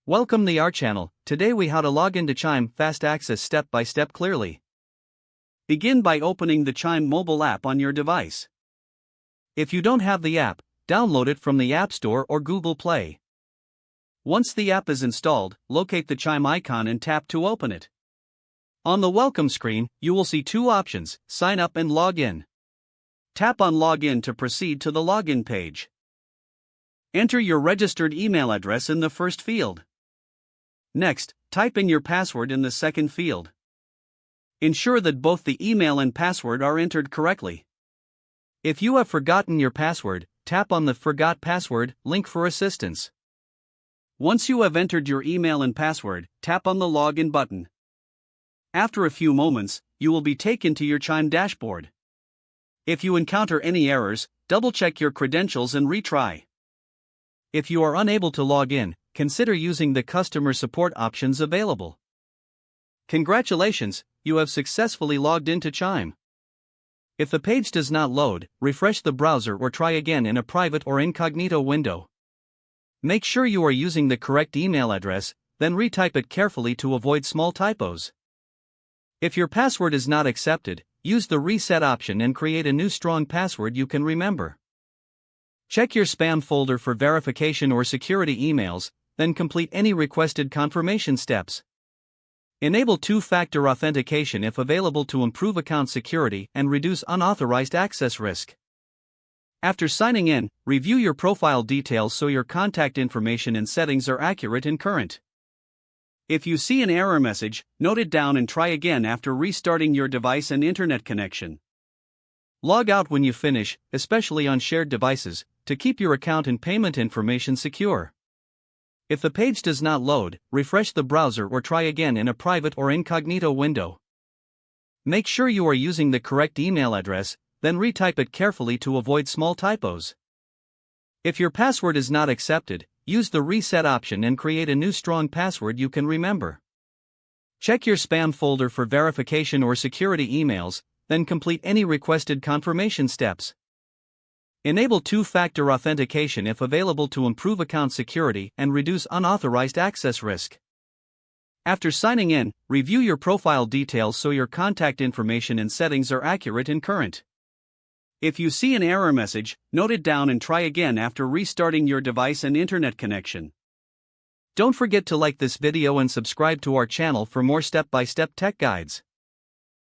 Welcome to our channel. Today we how to log into Chime Fast Access step by step clearly. Begin by opening the Chime mobile app on your device. If you don't have the app, download it from the App Store or Google Play. Once the app is installed, locate the Chime icon and tap to open it. On the welcome screen, you will see two options: sign up and log in. Tap on login to proceed to the login page. Enter your registered email address in the first field. Next, type in your password in the second field. Ensure that both the email and password are entered correctly. If you have forgotten your password, tap on the Forgot Password link for assistance. Once you have entered your email and password, tap on the Login button. After a few moments, you will be taken to your Chime dashboard. If you encounter any errors, double-check your credentials and retry. If you are unable to log in, consider using the customer support options available. Congratulations, you have successfully logged into Chime. If the page does not load, refresh the browser or try again in a private or incognito window. Make sure you are using the correct email address, then retype it carefully to avoid small typos. If your password is not accepted, use the reset option and create a new strong password you can remember. Check your spam folder for verification or security emails, then complete any requested confirmation steps. Enable two-factor authentication if available to improve account security and reduce unauthorized access risk. After signing in, review your profile details so your contact information and settings are accurate and current. If you see an error message, note it down and try again after restarting your device and internet connection. Log out when you finish, especially on shared devices, to keep your account and payment information secure. If the page does not load, refresh the browser or try again in a private or incognito window. Make sure you are using the correct email address, then retype it carefully to avoid small typos. If your password is not accepted, use the reset option and create a new strong password you can remember. Check your spam folder for verification or security emails, then complete any requested confirmation steps. Enable two-factor authentication if available to improve account security and reduce unauthorized access risk. After signing in, review your profile details so your contact information and settings are accurate and current. If you see an error message, note it down and try again after restarting your device and internet connection. Don't forget to like this video and subscribe to our channel for more step-by-step tech guides.